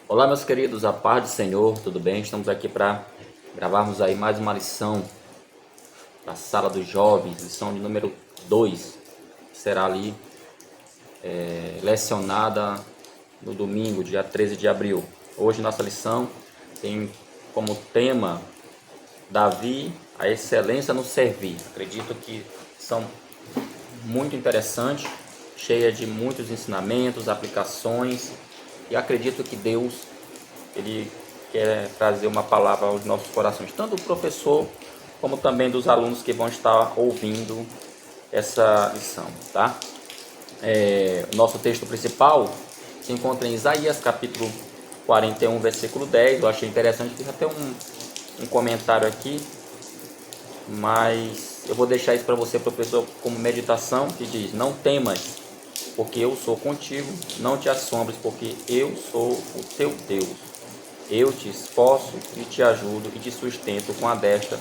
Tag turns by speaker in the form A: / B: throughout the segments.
A: Olá, meus queridos, a paz do Senhor, tudo bem? Estamos aqui para gravarmos aí mais uma lição da Sala dos Jovens, lição de número 2, que será ali lecionada no domingo, dia 13 de abril. Hoje nossa lição tem como tema Davi, a excelência no servir. Acredito que são muito interessantes, cheia de muitos ensinamentos, aplicações, e acredito que Deus ele quer trazer uma palavra aos nossos corações, tanto do professor como também dos alunos que vão estar ouvindo essa lição, tá? O nosso texto principal se encontra em Isaías capítulo 41, versículo 10. Eu achei interessante, fiz até um comentário aqui, mas eu vou deixar isso para você, professor, como meditação, que diz: não temas, porque eu sou contigo, não te assombres, porque eu sou o teu Deus. Eu te esforço e te ajudo e te sustento com a destra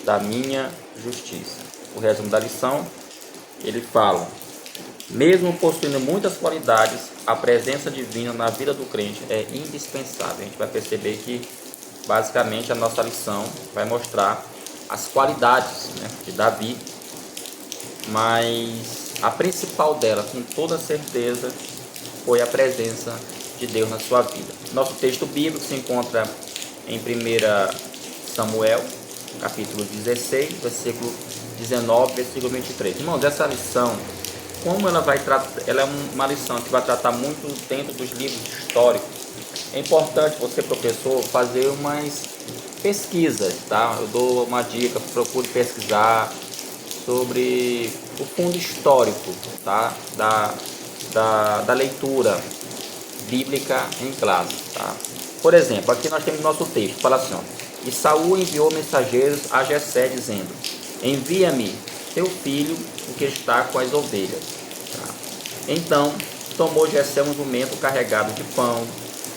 A: da minha justiça. O resumo da lição, ele fala: mesmo possuindo muitas qualidades, a presença divina na vida do crente é indispensável. A gente vai perceber que, basicamente, a nossa lição vai mostrar as qualidades, né, de Davi, mas a principal dela, com toda certeza, foi a presença de Deus na sua vida. Nosso texto bíblico se encontra em 1 Samuel, capítulo 16, versículo 19, versículo 23. Irmãos, essa lição, como ela vai tratar, ela é uma lição que vai tratar muito dentro dos livros históricos. É importante você, professor, fazer umas pesquisas, tá? Eu dou uma dica: procure pesquisar sobre o fundo histórico, tá? Da leitura bíblica em classe, tá? Por exemplo, aqui nós temos nosso texto, fala assim, ó: e Saul enviou mensageiros a Jessé dizendo: envia-me teu filho, o que está com as ovelhas. Tá? Então tomou Jessé um jumento carregado de pão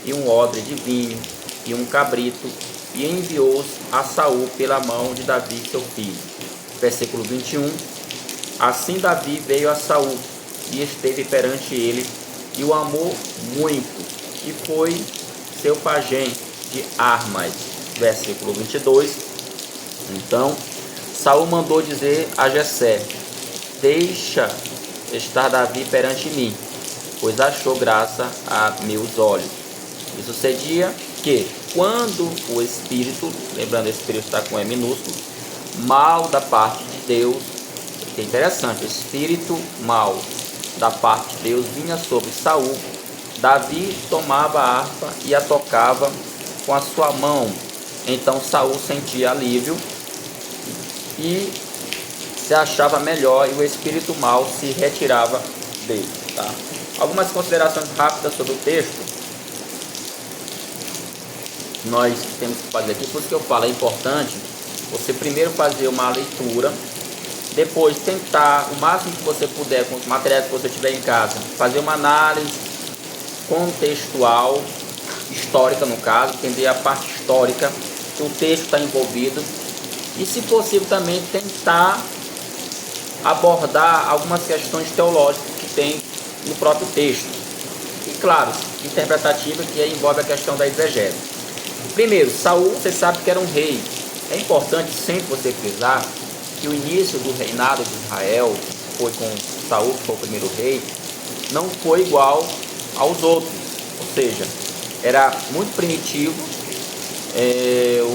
A: e um odre de vinho e um cabrito, e enviou-os a Saul pela mão de Davi seu filho. Versículo 21. Assim Davi veio a Saul e esteve perante ele, e o amou muito, e foi seu pajem de armas. Versículo 22. Então Saul mandou dizer a Jessé: deixa estar Davi perante mim, pois achou graça a meus olhos. E sucedia que, quando o Espírito, lembrando, esse Espírito está com E minúsculo, mal da parte de Deus, que é interessante, o Espírito mal da parte de Deus vinha sobre Saul, Davi tomava a harpa e a tocava com a sua mão. Então Saul sentia alívio e se achava melhor, e o espírito mal se retirava dele. Tá? Algumas considerações rápidas sobre o texto nós temos que fazer aqui, por isso que eu falo, é importante você primeiro fazer uma leitura, depois tentar, o máximo que você puder, com os materiais que você tiver em casa, fazer uma análise contextual, histórica no caso, entender a parte histórica que o texto está envolvido, e se possível também tentar abordar algumas questões teológicas que tem no próprio texto, e claro, interpretativa, que envolve a questão da exegese. Primeiro, Saul, você sabe que era um rei. É importante sempre você frisar que o início do reinado de Israel, foi com Saul, que foi o primeiro rei, não foi igual aos outros, ou seja, era muito primitivo.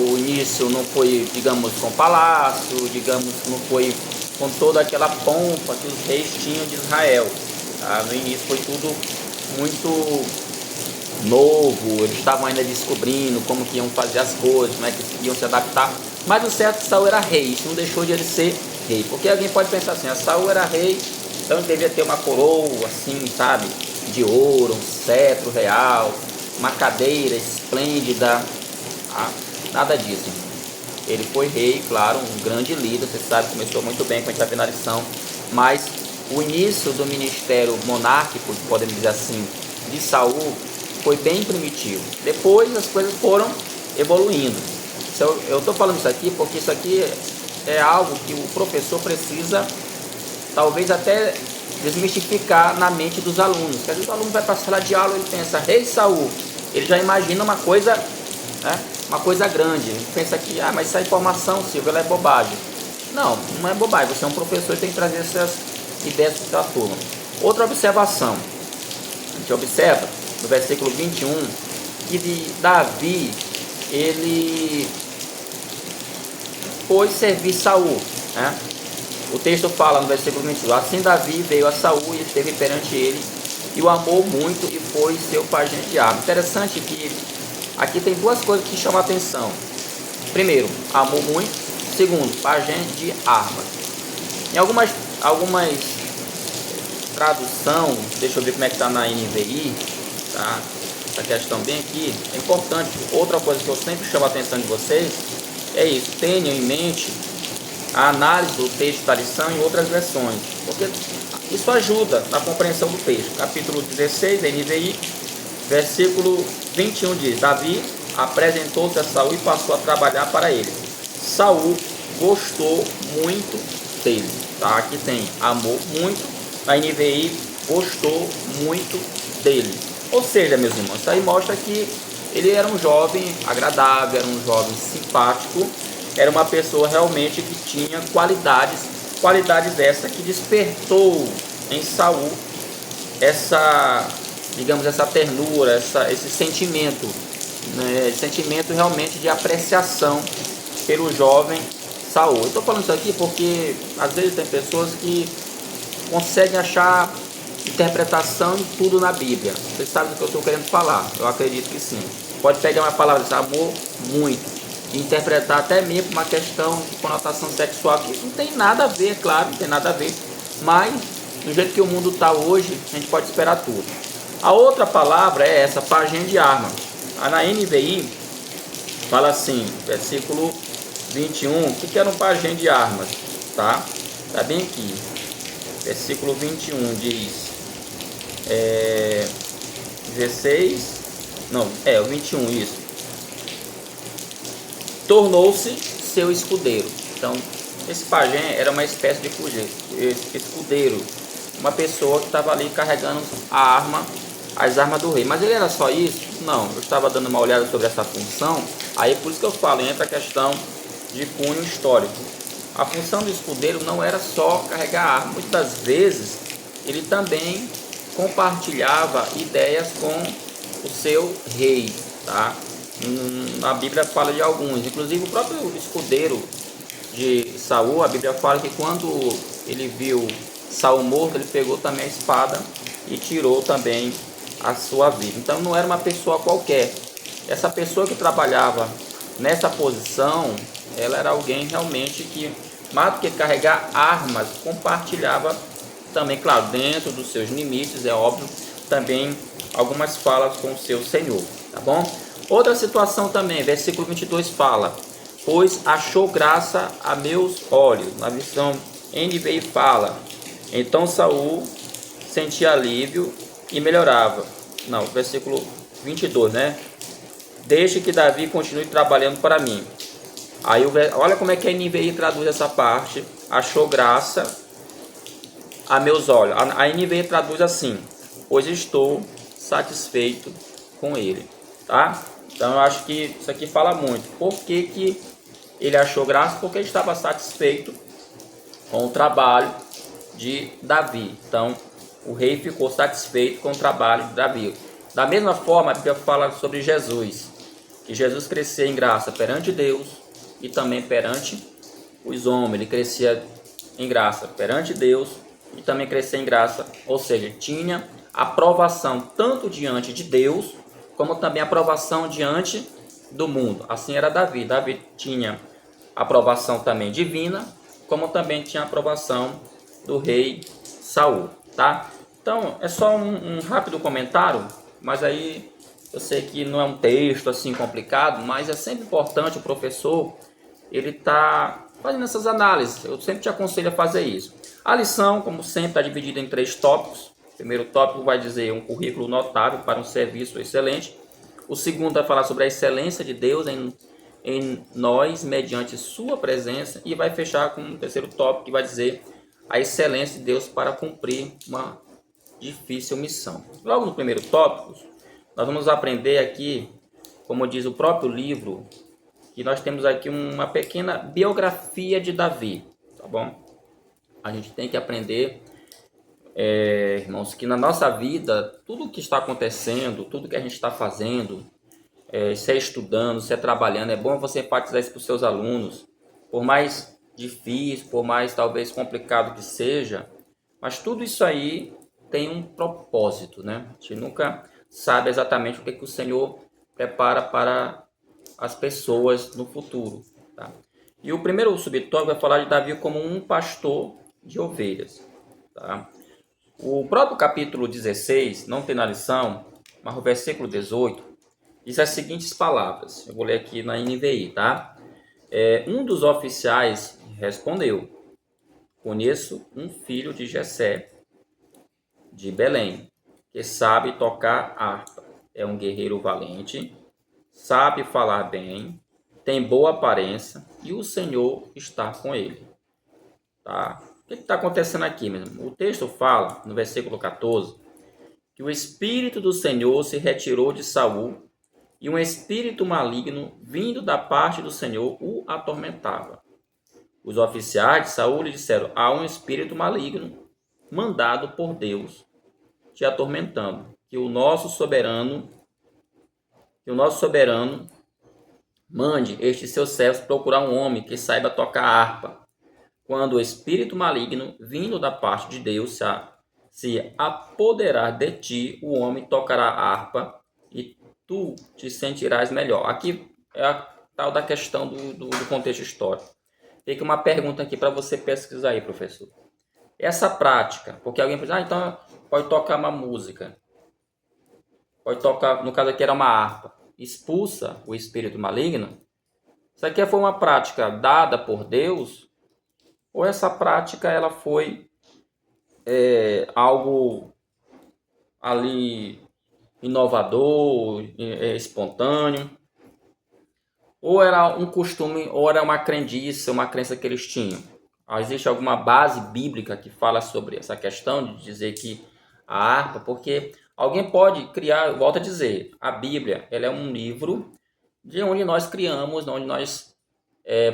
A: O início não foi, digamos, com palácio, digamos, não foi com toda aquela pompa que os reis tinham de Israel. Tá? No início foi tudo muito novo, eles estavam ainda descobrindo como que iam fazer as coisas, como é que iam se adaptar. Mas o certo é que Saul era rei, isso não deixou de ele ser rei. Porque alguém pode pensar assim: Saul era rei, então ele devia ter uma coroa, assim, sabe, de ouro, um cetro real, uma cadeira esplêndida. Nada disso. Ele foi rei, claro, um grande líder, você sabe, começou muito bem, como a gente vai ver na lição. Mas o início do ministério monárquico, podemos dizer assim, de Saul, foi bem primitivo. Depois as coisas foram evoluindo. Eu estou falando isso aqui porque isso aqui é algo que o professor precisa, talvez até desmistificar na mente dos alunos. Porque às vezes o aluno vai para a sala de aula e ele pensa: rei Saul, ele já imagina uma coisa, né, uma coisa grande. Ele pensa que, mas essa informação, Silvio, ela é bobagem. Não, não é bobagem. Você é um professor e tem que trazer essas ideias para a turma. Outra observação. A gente observa no versículo 21 que de Davi, ele foi servir Saul, né? O texto fala no versículo 21, assim Davi veio a Saul e esteve perante ele, e o amou muito e foi seu pajem de arma. Interessante que aqui tem duas coisas que chamam a atenção. Primeiro, amou muito. Segundo, pajem de armas. Em algumas tradução, deixa eu ver como é que está na NVI, tá? Essa questão bem aqui, é importante. Outra coisa que eu sempre chamo a atenção de vocês é isso, tenham em mente a análise do texto da lição em outras versões, porque isso ajuda na compreensão do texto. Capítulo 16 da NVI, versículo 21 diz, Davi apresentou-se a Saul e passou a trabalhar para ele. Saul gostou muito dele, tá? Aqui tem amor muito, a NVI gostou muito dele. Ou seja, meus irmãos, isso aí mostra que ele era um jovem agradável, era um jovem simpático, era uma pessoa realmente que tinha qualidades essas que despertou em Saul essa, digamos, essa ternura, esse sentimento, né, sentimento realmente de apreciação pelo jovem Saul. Eu estou falando isso aqui porque às vezes tem pessoas que conseguem achar interpretação de tudo na Bíblia. Vocês sabem do que eu estou querendo falar? Eu acredito que sim. Pode pegar uma palavra de amor muito e interpretar até mesmo uma questão de conotação sexual que não tem nada a ver, claro, não tem nada a ver, mas do jeito que o mundo está hoje, a gente pode esperar tudo. A outra palavra é essa, pajem de arma. Na NVI fala assim, versículo 21, o que era um pajem de armas? Tá bem aqui. Versículo 21 diz, 16, não, o 21, isso. Tornou-se seu escudeiro. Então, esse pajem era uma espécie de escudeiro, uma pessoa que estava ali carregando as armas do rei. Mas ele era só isso? Não, eu estava dando uma olhada sobre essa função, aí por isso que eu falo, entra a questão de cunho histórico. A função do escudeiro não era só carregar arma, muitas vezes ele também compartilhava ideias com o seu rei, tá? A Bíblia fala de alguns, inclusive o próprio escudeiro de Saul, a Bíblia fala que quando ele viu Saul morto, ele pegou também a espada e tirou também a sua vida. Então não era uma pessoa qualquer. Essa pessoa que trabalhava nessa posição, ela era alguém realmente que, mais do que carregar armas, compartilhava também, claro, dentro dos seus limites, é óbvio, também algumas falas com o seu Senhor, tá bom? Outra situação também, versículo 22 fala, pois achou graça a meus olhos. Na versão NVI fala, então Saul sentia alívio e melhorava. Não, versículo 22, né? Deixe que Davi continue trabalhando para mim. Aí, olha como é que a NVI traduz essa parte. Achou graça a meus olhos. A NVI traduz assim, pois estou satisfeito com ele, tá? Então eu acho que isso aqui fala muito. Por que ele achou graça? Porque ele estava satisfeito com o trabalho de Davi. Então o rei ficou satisfeito com o trabalho de Davi. Da mesma forma, a Bíblia fala sobre Jesus, que Jesus crescia em graça perante Deus e também perante os homens. Ele crescia em graça perante Deus e também crescia em graça, ou seja, tinha aprovação tanto diante de Deus, como também aprovação diante do mundo. Assim era Davi. Davi tinha aprovação também divina, como também tinha aprovação do rei Saul, tá? Então, é só um rápido comentário, mas aí eu sei que não é um texto assim complicado, mas é sempre importante o professor, ele tá fazendo essas análises. Eu sempre te aconselho a fazer isso. A lição, como sempre, está dividida em 3 tópicos. O primeiro tópico vai dizer um currículo notável para um serviço excelente. O segundo vai falar sobre a excelência de Deus em nós, mediante sua presença. E vai fechar com o terceiro tópico, que vai dizer a excelência de Deus para cumprir uma difícil missão. Logo no primeiro tópico, Nós vamos aprender aqui, como diz o próprio livro, que nós temos aqui uma pequena biografia de Davi, tá bom? A gente tem que aprender, irmãos, que na nossa vida, tudo que está acontecendo, tudo que a gente está fazendo, se é estudando, se é trabalhando, é bom você enfatizar isso para os seus alunos. Por mais difícil, por mais talvez complicado que seja, mas tudo isso aí tem um propósito, né? A gente nunca sabe exatamente o que o Senhor prepara para as pessoas no futuro, tá? E o primeiro subtópico vai falar de Davi como um pastor de ovelhas, tá? O próprio capítulo 16, não tem na lição, mas o versículo 18, diz as seguintes palavras. Eu vou ler aqui na NVI, tá? Um dos oficiais respondeu: conheço um filho de Jessé, de Belém, que sabe tocar harpa. É um guerreiro valente, sabe falar bem, tem boa aparência e o Senhor está com ele. Tá? O que está acontecendo aqui mesmo? O texto fala, no versículo 14, que o Espírito do Senhor se retirou de Saul e um espírito maligno, vindo da parte do Senhor, o atormentava. Os oficiais de Saul lhe disseram: há um espírito maligno mandado por Deus te atormentando, que o nosso soberano mande estes seus servos procurar um homem que saiba tocar harpa. Quando o espírito maligno, vindo da parte de Deus, se apoderar de ti, o homem tocará a harpa e tu te sentirás melhor. Aqui é a tal da questão do contexto histórico. Fica uma pergunta aqui para você pesquisar aí, professor. Essa prática, porque alguém pensa, então pode tocar uma música, pode tocar, no caso aqui era uma harpa, expulsa o espírito maligno. Isso aqui foi uma prática dada por Deus, ou essa prática ela foi algo ali inovador, espontâneo, ou era um costume, ou era uma crendice, uma crença que eles tinham. Existe alguma base bíblica que fala sobre essa questão de dizer que a harpa, porque alguém pode criar, volto a dizer, a Bíblia, ela é um livro de onde nós criamos, onde nós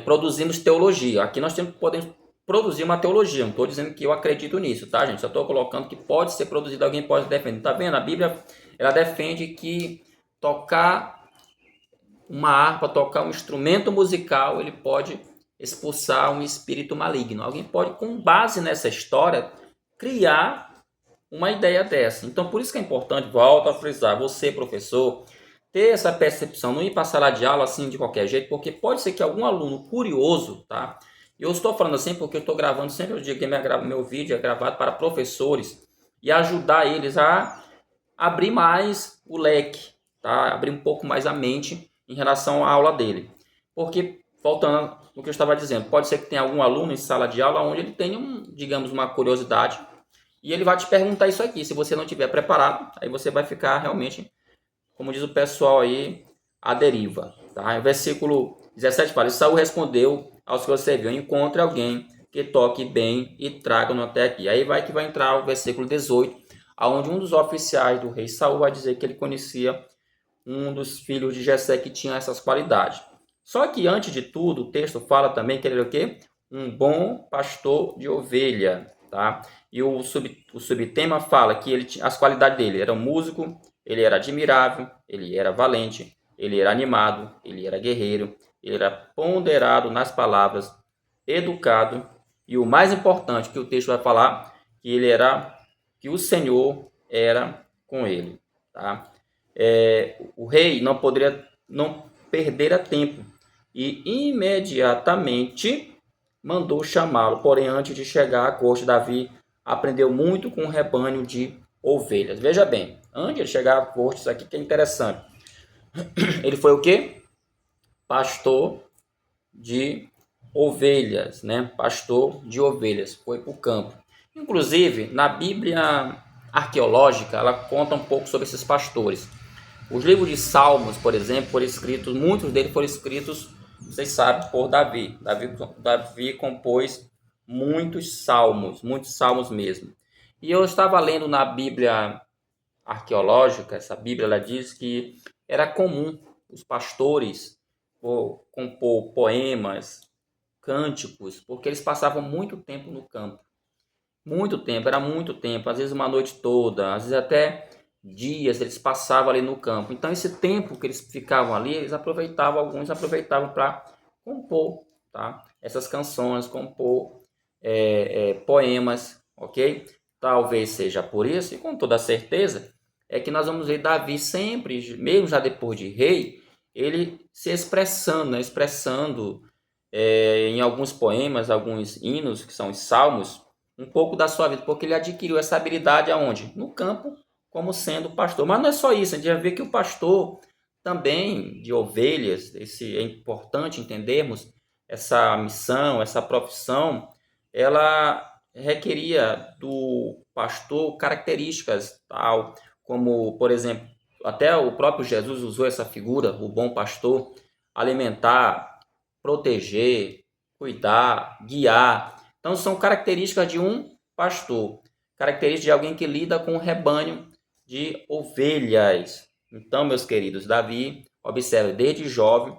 A: produzimos teologia. Aqui nós podemos produzir uma teologia, não estou dizendo que eu acredito nisso, tá, gente? Só estou colocando que pode ser produzido, alguém pode defender. Tá vendo? A Bíblia, ela defende que tocar uma harpa, tocar um instrumento musical, ele pode expulsar um espírito maligno. Alguém pode, com base nessa história, criar uma ideia dessa. Então, por isso que é importante, volto a frisar, você, professor, ter essa percepção, não ir para a sala de aula assim de qualquer jeito, porque pode ser que algum aluno curioso, tá? Eu estou falando assim porque eu estou gravando sempre o dia que meu vídeo é gravado para professores e ajudar eles a abrir mais o leque, tá? Abrir um pouco mais a mente em relação à aula dele. Porque, voltando no que eu estava dizendo, pode ser que tenha algum aluno em sala de aula onde ele tenha, digamos, uma curiosidade e ele vai te perguntar isso aqui. Se você não estiver preparado, aí você vai ficar realmente, como diz o pessoal aí, à deriva. Tá? O versículo 17 fala: Saul respondeu aos que você viu: encontre alguém que toque bem e traga-no até aqui. Aí vai entrar o versículo 18, onde um dos oficiais do rei Saul vai dizer que ele conhecia um dos filhos de Jessé que tinha essas qualidades. Só que, antes de tudo, o texto fala também que ele era o quê? Um bom pastor de ovelha. Tá? E o subtema fala que as qualidades dele: era um músico, ele era admirável, ele era valente, ele era animado, ele era guerreiro, ele era ponderado nas palavras, educado, e o mais importante que o texto vai falar, que o Senhor era com ele. Tá? O rei não perdera tempo e imediatamente mandou chamá-lo. Porém, antes de chegar à corte, Davi aprendeu muito com um rebanho de ovelhas. Veja bem, antes de chegar à corte, isso aqui que é interessante. Ele foi o quê? Pastor de ovelhas, né? Pastor de ovelhas, foi para o campo. Inclusive, na Bíblia arqueológica, ela conta um pouco sobre esses pastores. Os livros de Salmos, por exemplo, foram escritos, muitos deles foram escritos, vocês sabem, por Davi. Davi compôs muitos salmos mesmo. E eu estava lendo na Bíblia arqueológica, essa Bíblia, ela diz que era comum os pastores compor poemas, cânticos, porque eles passavam muito tempo no campo. Muito tempo, era muito tempo, às vezes uma noite toda, às vezes até dias eles passavam ali no campo. Então esse tempo que eles ficavam ali, alguns aproveitavam para compor, tá? Essas canções, compor poemas, ok? Talvez seja por isso, e com toda certeza, é que nós vamos ver Davi sempre, mesmo já depois de rei, ele se expressando, né? Expressando em alguns poemas, alguns hinos, que são os salmos, um pouco da sua vida, porque ele adquiriu essa habilidade aonde? No campo, como sendo pastor. Mas não é só isso, a gente vai ver que o pastor também de ovelhas, é importante entendermos essa missão, essa profissão, ela requeria do pastor características tal, como, por exemplo, até o próprio Jesus usou essa figura, o bom pastor, alimentar, proteger, cuidar, guiar. Então são características de um pastor, características de alguém que lida com um rebanho de ovelhas. Então, meus queridos, Davi, observe, desde jovem,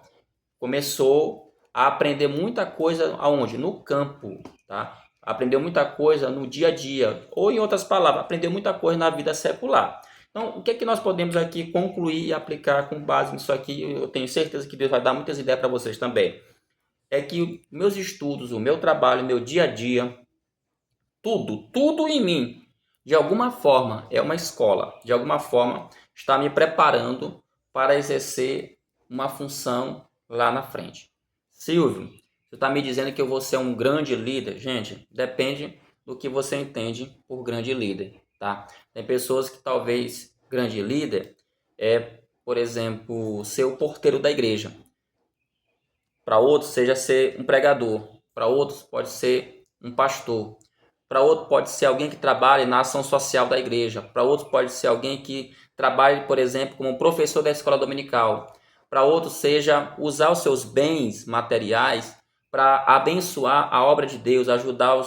A: começou a aprender muita coisa aonde? No campo, tá? Aprendeu muita coisa no dia a dia, ou em outras palavras, aprendeu muita coisa na vida secular. Então, o que é que nós podemos aqui concluir e aplicar com base nisso aqui? Eu tenho certeza que Deus vai dar muitas ideias para vocês também. É que meus estudos, o meu trabalho, o meu dia a dia, tudo em mim, de alguma forma, é uma escola, de alguma forma, está me preparando para exercer uma função lá na frente. Silvio, você está me dizendo que eu vou ser um grande líder? Gente, depende do que você entende por grande líder, tá? Tem pessoas que talvez grande líder é, por exemplo, ser o porteiro da igreja. Para outros, seja ser um pregador. Para outros, pode ser um pastor. Para outro, pode ser alguém que trabalhe na ação social da igreja. Para outro, pode ser alguém que trabalhe, por exemplo, como professor da escola dominical. Para outro, seja usar os seus bens materiais para abençoar a obra de Deus, ajudar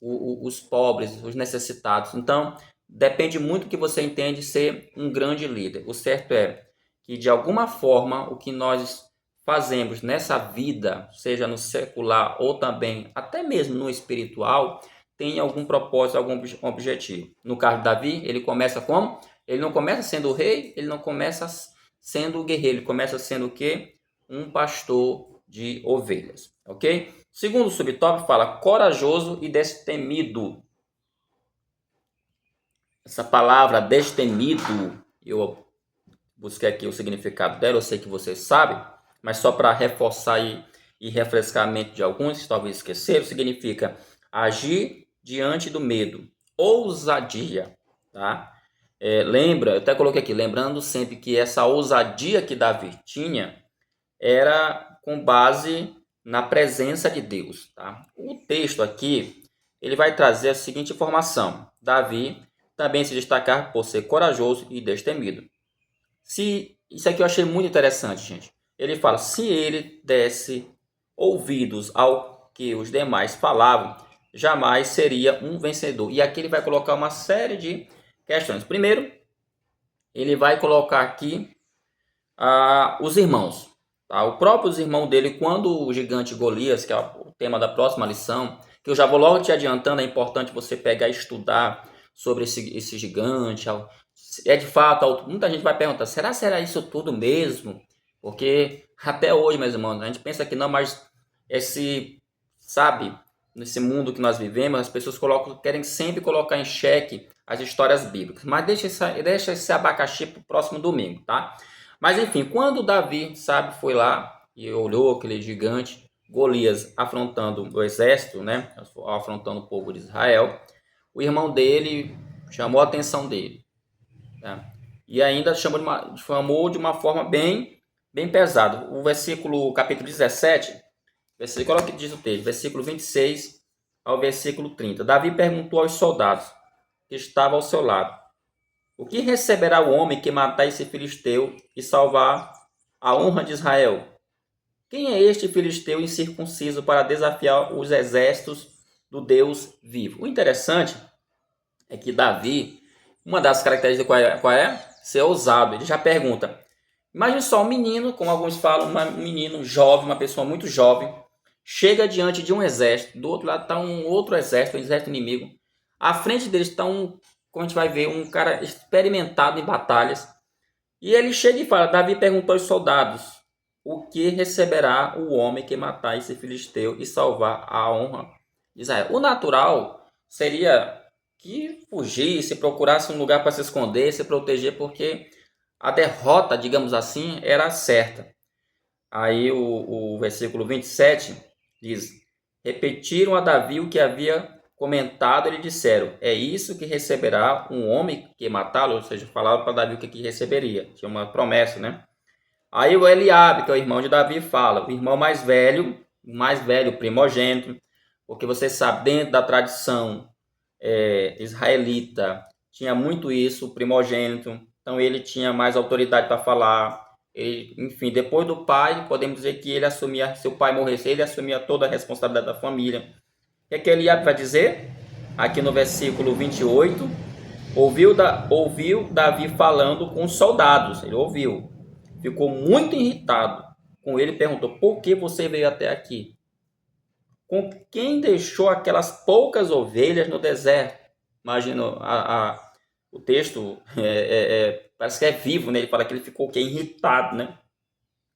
A: os pobres, os necessitados. Então, depende muito do que você entende ser um grande líder. O certo é que, de alguma forma, o que nós fazemos nessa vida, seja no secular ou também até mesmo no espiritual, tem algum propósito, algum objetivo. No caso de Davi, ele começa como? Ele não começa sendo o rei, ele não começa sendo o guerreiro, ele começa sendo o quê? Um pastor de ovelhas, ok? Segundo subtópico fala corajoso e destemido. Essa palavra destemido, eu busquei aqui o significado dela, eu sei que vocês sabem, mas só para reforçar e refrescar a mente de alguns que talvez esqueceram, significa agir diante do medo, ousadia, tá? Lembra, eu até coloquei aqui, lembrando sempre que essa ousadia que Davi tinha era com base na presença de Deus, tá? O texto aqui, ele vai trazer a seguinte informação: Davi também se destacar por ser corajoso e destemido. Isso aqui eu achei muito interessante, gente. Ele fala, se ele desse ouvidos ao que os demais falavam, jamais seria um vencedor. E aqui ele vai colocar uma série de questões. Primeiro, ele vai colocar aqui os irmãos. Tá? O próprio irmão dele, quando o gigante Golias, que é o tema da próxima lição, que eu já vou logo te adiantando, é importante você pegar e estudar sobre esse gigante. É de fato, muita gente vai perguntar, será isso tudo mesmo? Porque até hoje, meus irmãos, a gente pensa que não, mas nesse mundo que nós vivemos, as pessoas querem sempre colocar em xeque as histórias bíblicas. Mas deixa esse abacaxi para o próximo domingo, tá? Mas enfim, quando Davi, foi lá e olhou aquele gigante, Golias afrontando o exército, né? Afrontando o povo de Israel, o irmão dele chamou a atenção dele. Tá? E ainda chamou de uma forma bem pesada. O capítulo 17, olha o que diz o texto, versículo 26 ao versículo 30. Davi perguntou aos soldados que estavam ao seu lado: o que receberá o homem que matar esse filisteu e salvar a honra de Israel? Quem é este filisteu incircunciso para desafiar os exércitos do Deus vivo? O interessante é que Davi, Uma das características qual é? Ser ousado. Ele já pergunta. Imagine só um menino, como alguns falam, um menino jovem, uma pessoa muito jovem, chega diante de um exército, do outro lado está um outro exército, um exército inimigo. À frente deles está como a gente vai ver, um cara experimentado em batalhas. E ele chega e fala, Davi perguntou aos soldados, o que receberá o homem que matar esse filisteu e salvar a honra de Israel? O natural seria que fugisse, procurasse um lugar para se esconder, se proteger, porque a derrota, digamos assim, era certa. Aí o versículo 27 diz, repetiram a Davi o que havia comentado, e lhe disseram, é isso que receberá um homem que matá-lo? Ou seja, falaram para Davi o que receberia, tinha uma promessa, né? Aí o Eliabe, que é o irmão de Davi, fala, o irmão mais velho, primogênito, porque você sabe, dentro da tradição israelita, tinha muito isso, o primogênito, então ele tinha mais autoridade para falar. Ele, enfim, depois do pai, podemos dizer que ele assumia, se o pai morresse, ele assumia toda a responsabilidade da família. O que Eliabe vai dizer? Aqui no versículo 28, ouviu Davi falando com os soldados, ele ouviu, ficou muito irritado com ele e perguntou, por que você veio até aqui? Com quem deixou aquelas poucas ovelhas no deserto? Imagina o texto, parece que é vivo, né? Ele fala que ele ficou irritado, né?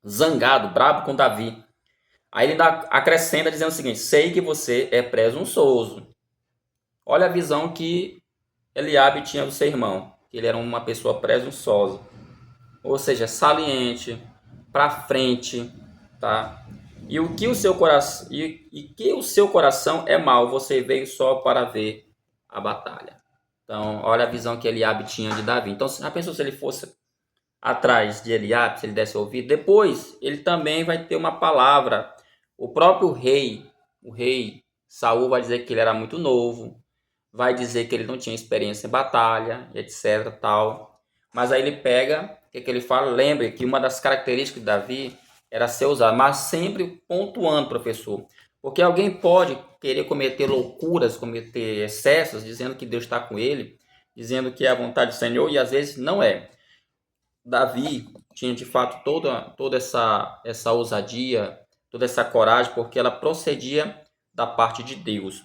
A: Zangado, bravo com Davi. Aí ele acrescenta dizendo o seguinte, sei que você é presunçoso. Olha a visão que Eliabe tinha do seu irmão, que ele era uma pessoa presunçosa. Ou seja, saliente, para frente, tá? E o que o seu coração que o seu coração é mau, você veio só para ver a batalha. Então, olha a visão que Eliabe tinha de Davi. Então, já pensou se ele fosse atrás de Eliabe, se ele desse ouvido? Depois, ele também vai ter uma palavra. O próprio rei, o rei Saul, vai dizer que ele era muito novo, vai dizer que ele não tinha experiência em batalha, etc, tal. Mas aí ele pega, o que ele fala? Lembre que uma das características de Davi era ser ousado, mas sempre pontuando, professor. Porque alguém pode querer cometer loucuras, cometer excessos, dizendo que Deus está com ele, dizendo que é a vontade do Senhor, e às vezes não é. Davi tinha de fato toda essa ousadia, toda essa coragem, porque ela procedia da parte de Deus.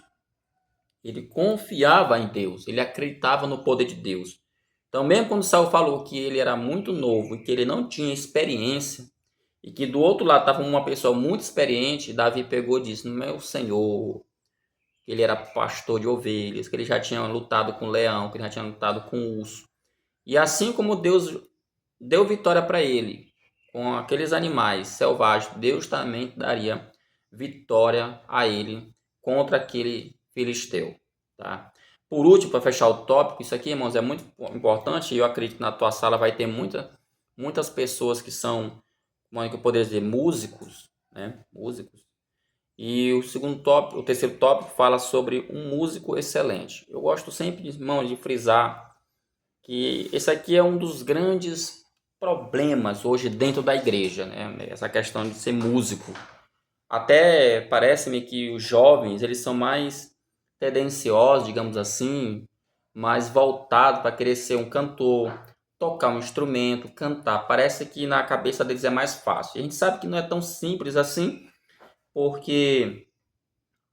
A: Ele confiava em Deus, ele acreditava no poder de Deus. Então, mesmo quando Saul falou que ele era muito novo e que ele não tinha experiência, e que do outro lado estava uma pessoa muito experiente, Davi pegou e disse, meu Senhor, que ele era pastor de ovelhas, que ele já tinha lutado com leão, que ele já tinha lutado com urso. E assim como Deus deu vitória para ele com aqueles animais selvagens, Deus também daria vitória a ele contra aquele filisteu, tá? Por último, para fechar o tópico, isso aqui, irmãos, é muito importante, e eu acredito que na tua sala vai ter muitas pessoas que são, como é que eu poderia dizer, músicos, né? Músicos. E o terceiro tópico fala sobre um músico excelente. Eu gosto sempre, irmãos, de frisar que esse aqui é um dos grandes problemas hoje dentro da igreja, né? Essa questão de ser músico. Até parece-me que os jovens, eles são mais tendenciosos, digamos assim, mais voltados para querer ser um cantor, tocar um instrumento, cantar. Parece que na cabeça deles é mais fácil. A gente sabe que não é tão simples assim, porque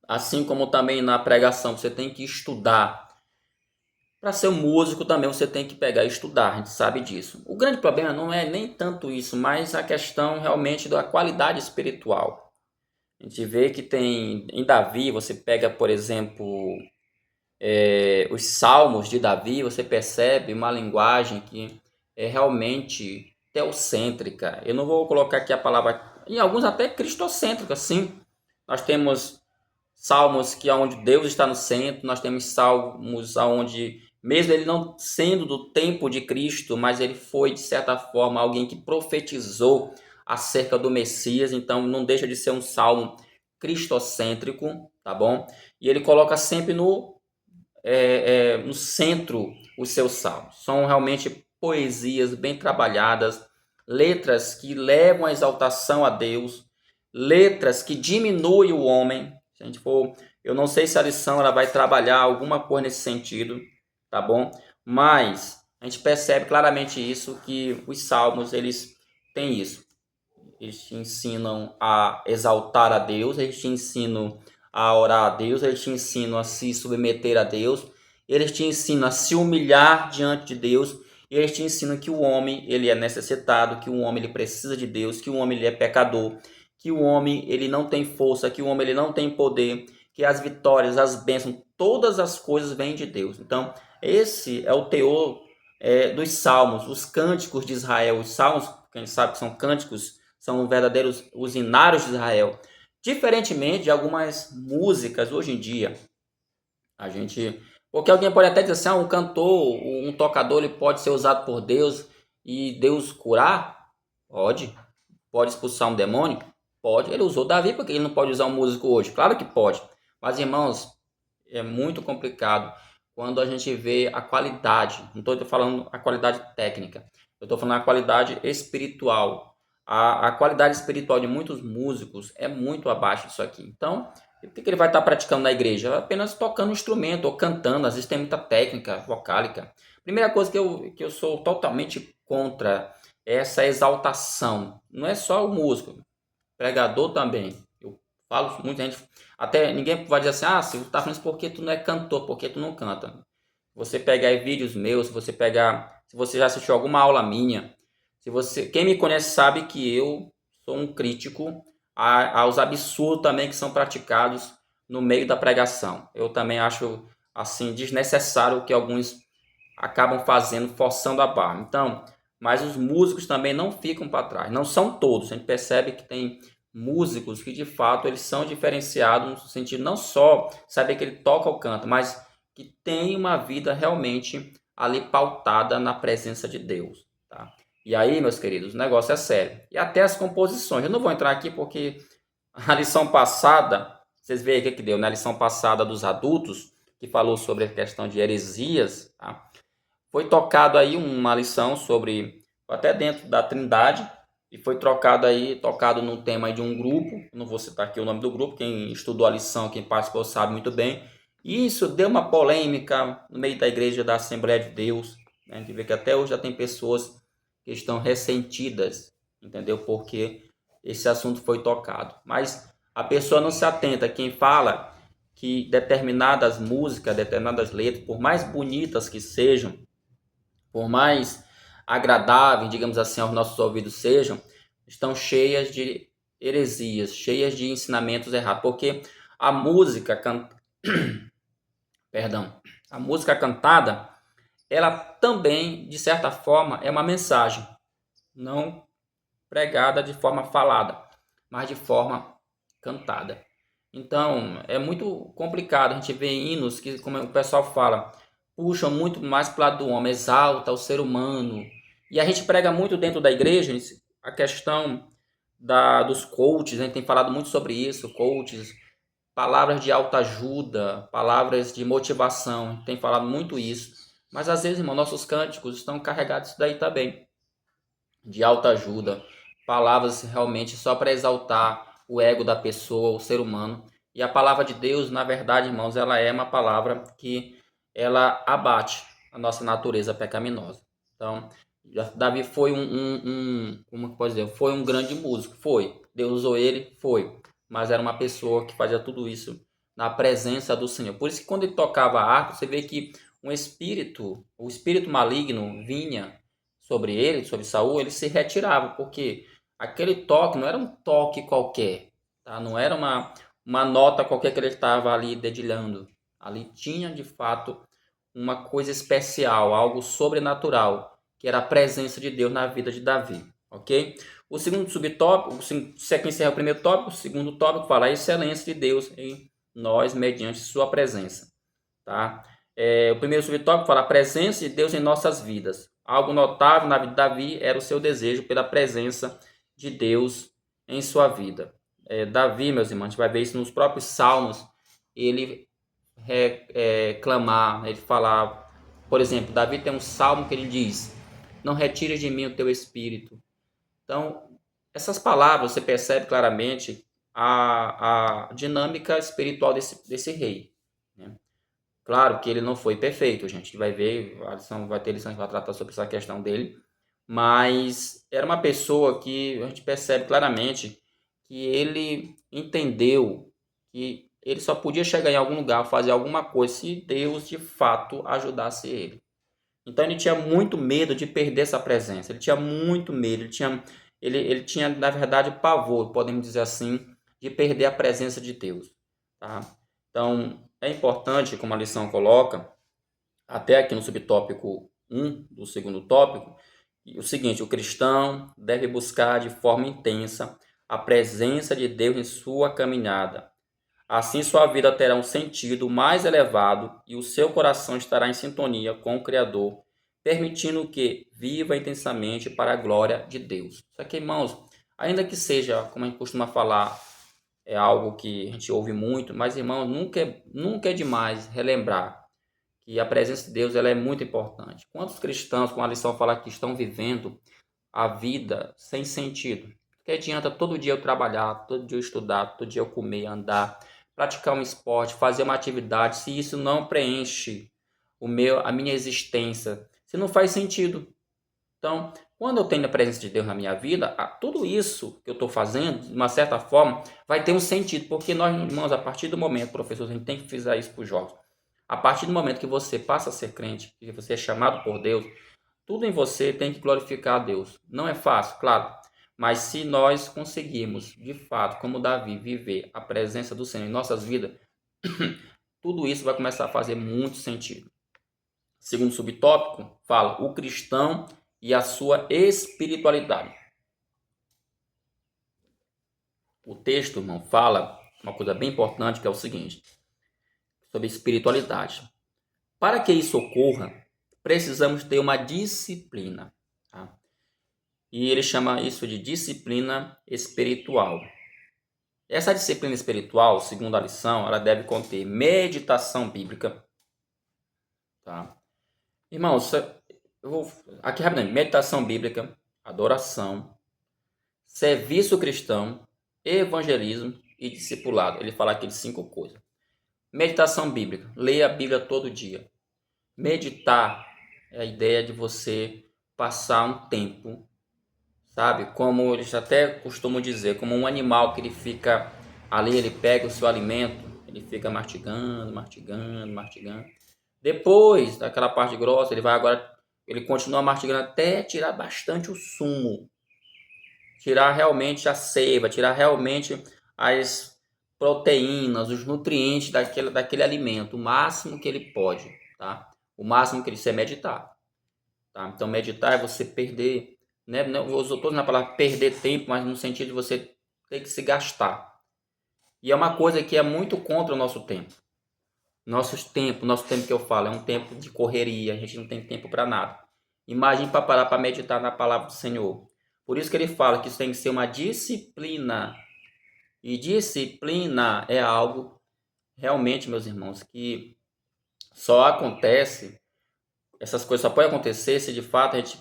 A: assim como também na pregação você tem que estudar. Para ser um músico também você tem que pegar e estudar, a gente sabe disso. O grande problema não é nem tanto isso, mas a questão realmente da qualidade espiritual. A gente vê que tem em Davi, você pega, por exemplo, os salmos de Davi, você percebe uma linguagem que é realmente teocêntrica. Eu não vou colocar aqui a palavra, em alguns até cristocêntrica, sim. Nós temos salmos que é onde Deus está no centro, nós temos salmos onde, mesmo ele não sendo do tempo de Cristo, mas ele foi, de certa forma, alguém que profetizou acerca do Messias, então não deixa de ser um salmo cristocêntrico, tá bom? E ele coloca sempre no centro os seus salmos. São realmente poesias bem trabalhadas, letras que levam a exaltação a Deus, letras que diminuem o homem. Se a gente for, eu não sei se a lição ela vai trabalhar alguma coisa nesse sentido, tá bom? Mas a gente percebe claramente isso, que os salmos, eles têm isso. Eles te ensinam a exaltar a Deus, eles te ensinam a orar a Deus, eles te ensinam a se submeter a Deus, eles te ensinam a se humilhar diante de Deus, e eles te ensinam que o homem ele é necessitado, que o homem ele precisa de Deus, que o homem ele é pecador, que o homem ele não tem força, que o homem ele não tem poder, que as vitórias, as bênçãos, todas as coisas vêm de Deus. Então, esse é o teor dos salmos, os cânticos de Israel. Os salmos, quem sabe que são cânticos, são verdadeiros os hinários de Israel. Diferentemente de algumas músicas hoje em dia, a gente, porque alguém pode até dizer assim, um cantor, um tocador, ele pode ser usado por Deus e Deus curar? Pode. Pode expulsar um demônio? Pode. Ele usou Davi, porque ele não pode usar um músico hoje? Claro que pode. Mas, irmãos, é muito complicado quando a gente vê a qualidade. Não estou falando a qualidade técnica. Eu estou falando a qualidade espiritual. A qualidade espiritual de muitos músicos é muito abaixo disso aqui. Então, o que ele vai estar praticando na igreja? Apenas tocando um instrumento ou cantando. Às vezes tem muita técnica vocálica. Primeira coisa que eu sou totalmente contra é essa exaltação. Não é só o músico, pregador também. Eu falo, muita gente, até ninguém vai dizer assim, você tá falando isso porque tu não é cantor, porque tu não canta. Você pegar aí vídeos meus, se você já assistiu alguma aula minha, quem me conhece sabe que eu sou um crítico aos absurdos também que são praticados no meio da pregação. Eu também acho assim desnecessário o que alguns acabam fazendo, forçando a barra. Então, mas os músicos também não ficam para trás. Não são todos. A gente percebe que tem músicos que de fato eles são diferenciados no sentido não só saber que ele toca ou canta, mas que tem uma vida realmente ali pautada na presença de Deus, tá? E aí, meus queridos, o negócio é sério. E até as composições. Eu não vou entrar aqui porque a lição passada, vocês veem o que deu, né? A lição passada dos adultos, que falou sobre a questão de heresias, tá? Foi tocado aí uma lição sobre, até dentro da Trindade, e foi tocado no tema aí de um grupo, não vou citar aqui o nome do grupo, quem estudou a lição, quem participou sabe muito bem. E isso deu uma polêmica no meio da igreja da Assembleia de Deus, né? A gente vê que até hoje já tem pessoas que estão ressentidas, entendeu? Porque esse assunto foi tocado. Mas a pessoa não se atenta, quem fala que determinadas músicas, determinadas letras, por mais bonitas que sejam, por mais agradáveis, digamos assim, aos nossos ouvidos sejam, estão cheias de heresias, cheias de ensinamentos errados, porque a música, perdão, a música cantada, ela também, de certa forma, é uma mensagem, não pregada de forma falada, mas de forma cantada. Então, é muito complicado a gente ver hinos que, como o pessoal fala, puxam muito mais para o lado do homem, exalta o ser humano. E a gente prega muito dentro da igreja a questão dos coaches, a gente tem falado muito sobre isso, coaches, palavras de autoajuda, palavras de motivação, a gente tem falado muito isso. Mas às vezes, irmão, nossos cânticos estão carregados disso daí também, de autoajuda, palavras realmente só para exaltar o ego da pessoa, o ser humano. E a palavra de Deus, na verdade, irmãos, ela é uma palavra que ela abate a nossa natureza pecaminosa. Então, Davi foi como pode dizer, foi um grande músico, foi. Deus usou ele, foi. Mas era uma pessoa que fazia tudo isso na presença do Senhor. Por isso que quando ele tocava a harpa, você vê que o espírito maligno vinha sobre ele, sobre Saul, ele se retirava, porque aquele toque não era um toque qualquer, tá? Não era uma nota qualquer que ele estava ali dedilhando. Ali tinha de fato uma coisa especial, algo sobrenatural, que era a presença de Deus na vida de Davi, ok? O segundo subtópico, se aqui encerra o primeiro tópico, o segundo tópico fala a excelência de Deus em nós mediante sua presença, tá? O primeiro subtópico fala a presença de Deus em nossas vidas. Algo notável na vida de Davi era o seu desejo pela presença de Deus em sua vida. Davi, meus irmãos, a gente vai ver isso nos próprios Salmos, ele reclamar, ele falar, por exemplo, Davi tem um salmo que ele diz: não retires de mim o teu espírito. Então, essas palavras você percebe claramente a dinâmica espiritual desse rei, né? Claro que ele não foi perfeito, gente. A gente vai ver, a lição, vai ter lição que vai tratar sobre essa questão dele. Mas era uma pessoa que a gente percebe claramente que ele entendeu que ele só podia chegar em algum lugar, fazer alguma coisa, se Deus de fato ajudasse ele. Então ele tinha muito medo de perder essa presença. Ele tinha muito medo. Ele tinha na verdade, pavor, podemos dizer assim, de perder a presença de Deus. Tá? Então é importante, como a lição coloca, até aqui no subtópico 1 do segundo tópico, o seguinte: o cristão deve buscar de forma intensa a presença de Deus em sua caminhada. Assim, sua vida terá um sentido mais elevado e o seu coração estará em sintonia com o Criador, permitindo que viva intensamente para a glória de Deus. Isso aqui, irmãos, ainda que seja, como a gente costuma falar, é algo que a gente ouve muito, mas, irmãos, nunca é demais relembrar que a presença de Deus ela é muito importante. Quantos cristãos, como a lição fala que estão vivendo a vida sem sentido? Que adianta todo dia eu trabalhar, todo dia eu estudar, todo dia eu comer, andar, praticar um esporte, fazer uma atividade, se isso não preenche a minha existência, se não faz sentido. Então, quando eu tenho a presença de Deus na minha vida, tudo isso que eu estou fazendo, de uma certa forma, vai ter um sentido, porque nós, irmãos, a partir do momento, professor, a gente tem que frisar isso para os jovens, a partir do momento que você passa a ser crente, que você é chamado por Deus, tudo em você tem que glorificar a Deus. Não é fácil, claro, mas se nós conseguirmos, de fato, como Davi, viver a presença do Senhor em nossas vidas, tudo isso vai começar a fazer muito sentido. Segundo subtópico, fala o cristão e a sua espiritualidade. O texto, irmão, fala uma coisa bem importante, que é o seguinte, sobre espiritualidade. Para que isso ocorra, precisamos ter uma disciplina. Tá? E ele chama isso de disciplina espiritual. Essa disciplina espiritual, segundo a lição, ela deve conter meditação bíblica. Tá? Irmãos, eu vou aqui rapidamente: meditação bíblica, adoração, serviço cristão, evangelismo e discipulado. Ele fala aqui de 5 coisas. Meditação bíblica, leia a Bíblia todo dia. Meditar é a ideia de você passar um tempo, sabe? Como eles até costumam dizer, como um animal que ele fica ali, ele pega o seu alimento, ele fica mastigando, mastigando, mastigando. Depois daquela parte grossa, ele continua mastigando até tirar bastante o sumo, tirar realmente a seiva, tirar realmente as proteínas, os nutrientes daquele alimento, o máximo que ele pode, tá? O máximo que ele precisa é meditar, tá? Então meditar é você perder, né? Eu estou na palavra perder tempo, mas no sentido de você ter que se gastar. E é uma coisa que é muito contra o nosso tempo. Nosso tempo que eu falo, é um tempo de correria, a gente não tem tempo para nada. Imagine para parar para meditar na palavra do Senhor. Por isso que ele fala que isso tem que ser uma disciplina. E disciplina é algo, realmente, meus irmãos, que só acontece, essas coisas só podem acontecer se de fato a gente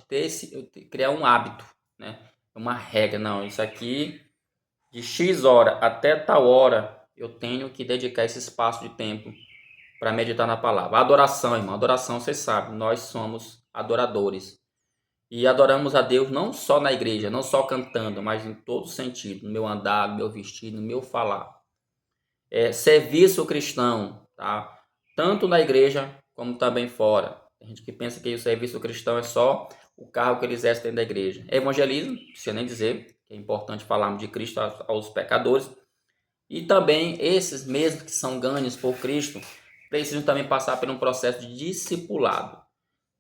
A: criar um hábito, né? Uma regra. Não, isso aqui, de X hora até tal hora, eu tenho que dedicar esse espaço de tempo para meditar na palavra. A adoração, irmão, adoração, vocês sabem, nós somos adoradores. E adoramos a Deus não só na igreja, não só cantando, mas em todo sentido, no meu andar, no meu vestir, no meu falar. É serviço cristão, tá? Tanto na igreja como também fora. Tem gente que pensa que o serviço cristão é só o cargo que ele exerce dentro da igreja. Evangelismo, não precisa nem dizer, que é importante falarmos de Cristo aos pecadores. E também esses mesmos que são ganhos por Cristo precisam também passar por um processo de discipulado.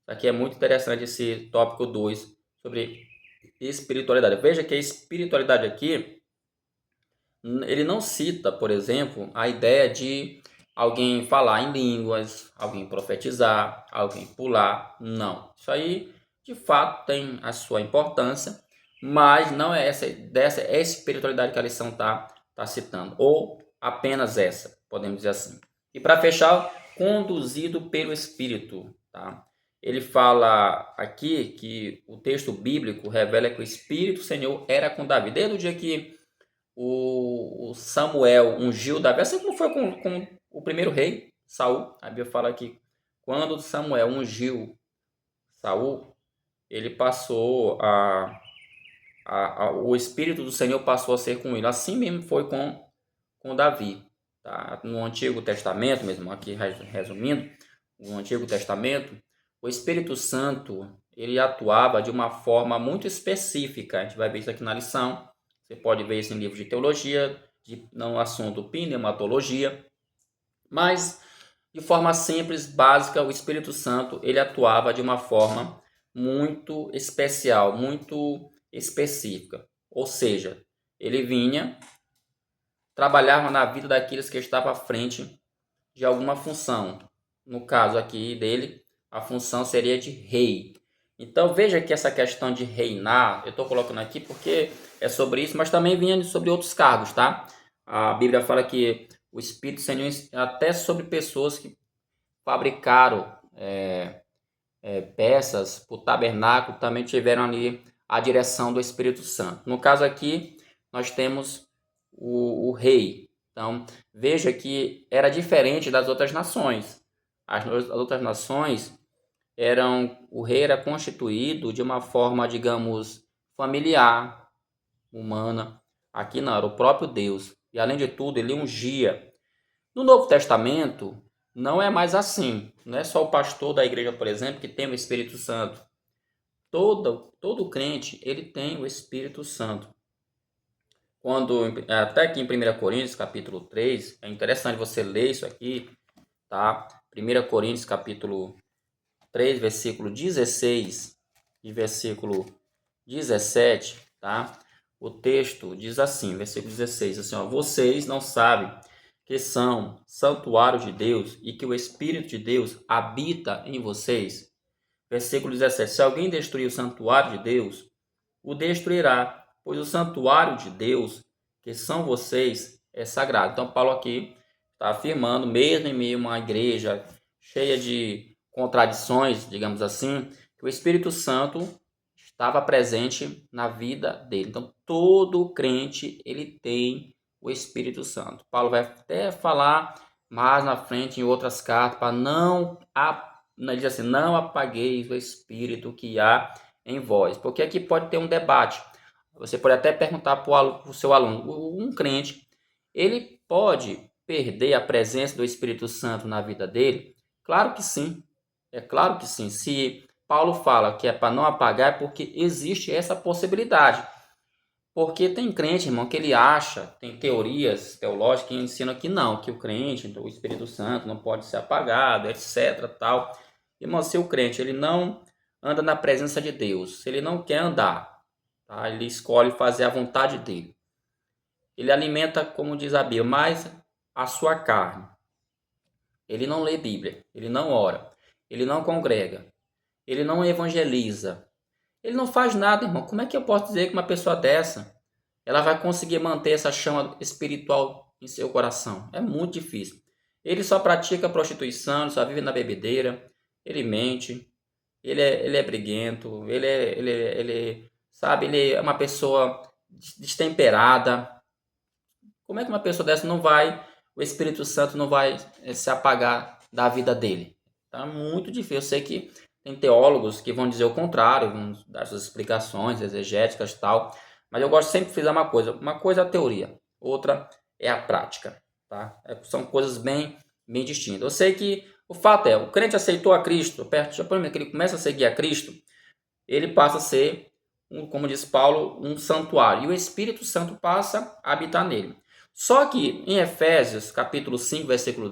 A: Aqui é muito interessante esse tópico 2 sobre espiritualidade. Veja que a espiritualidade aqui, ele não cita, por exemplo, a ideia de alguém falar em línguas, alguém profetizar, alguém pular. Não. Isso aí, de fato, tem a sua importância, mas não é dessa espiritualidade que a lição está citando. Ou apenas essa, podemos dizer assim. E para fechar, conduzido pelo Espírito. Tá? Ele fala aqui que o texto bíblico revela que o Espírito do Senhor era com Davi. Desde o dia que o Samuel ungiu Davi, assim como foi com o primeiro rei, Saul. A Bíblia fala que quando Samuel ungiu Saul, ele passou o Espírito do Senhor passou a ser com ele. Assim mesmo foi com Davi. Tá? No Antigo Testamento, mesmo aqui resumindo, no Antigo Testamento, o Espírito Santo ele atuava de uma forma muito específica. A gente vai ver isso aqui na lição. Você pode ver isso em livros de teologia, no assunto pneumatologia. Mas, de forma simples, básica, o Espírito Santo ele atuava de uma forma muito especial, muito específica. Ou seja, ele vinha, trabalhava na vida daqueles que estavam à frente de alguma função. No caso aqui dele, a função seria de rei. Então veja que essa questão de reinar, eu estou colocando aqui porque é sobre isso, mas também vinha sobre outros cargos, tá? A Bíblia fala que o Espírito Senhor até sobre pessoas que fabricaram peças para o tabernáculo, também tiveram ali a direção do Espírito Santo. No caso aqui, nós temos o rei. Então, veja que era diferente das outras nações. As outras nações o rei era constituído de uma forma, digamos, familiar, humana. Aqui não, era o próprio Deus. E além de tudo, ele ungia. No Novo Testamento, não é mais assim. Não é só o pastor da igreja, por exemplo, que tem o Espírito Santo. Todo crente, ele tem o Espírito Santo. Até aqui em 1 Coríntios, capítulo 3, é interessante você ler isso aqui, tá? 1 Coríntios, capítulo 3, versículo 16 e versículo 17, tá? O texto diz assim, versículo 16, assim, ó, vocês não sabem que são santuários de Deus e que o Espírito de Deus habita em vocês? Versículo 17, se alguém destruir o santuário de Deus, o destruirá, pois o santuário de Deus, que são vocês, é sagrado. Então Paulo aqui está afirmando, mesmo em meio a uma igreja cheia de contradições, digamos assim, que o Espírito Santo estava presente na vida dele. Então todo crente ele tem o Espírito Santo. Paulo vai até falar mais na frente em outras cartas para ele diz assim, não apagueis o Espírito que há em vós, porque aqui pode ter um debate. Você pode até perguntar para o seu aluno, um crente, ele pode perder a presença do Espírito Santo na vida dele? Claro que sim, é claro que sim. Se Paulo fala que é para não apagar, é porque existe essa possibilidade. Porque tem crente, irmão, que ele acha, tem teorias teológicas que ensinam que não, que o crente, então, o Espírito Santo não pode ser apagado, etc, tal. Irmão, se o crente ele não anda na presença de Deus, se ele não quer andar, tá? Ele escolhe fazer a vontade dele. Ele alimenta, como diz a Bíblia, mais a sua carne. Ele não lê Bíblia, ele não ora, ele não congrega, ele não evangeliza, ele não faz nada, irmão. Como é que eu posso dizer que uma pessoa dessa, ela vai conseguir manter essa chama espiritual em seu coração? É muito difícil. Ele só pratica prostituição, ele só vive na bebedeira, ele mente, ele é briguento, sabe, ele é uma pessoa destemperada. Como é que uma pessoa dessa o Espírito Santo não vai se apagar da vida dele? Tá muito difícil. Eu sei que tem teólogos que vão dizer o contrário, vão dar suas explicações exegéticas e tal, mas eu gosto sempre de frisar uma coisa é a teoria, outra é a prática, tá? São coisas bem distintas. Eu sei que o fato é, o crente aceitou a Cristo, perto que ele começa a seguir a Cristo, ele passa a ser, como diz Paulo, um santuário, e o Espírito Santo passa a habitar nele. Só que em Efésios, capítulo 5, versículo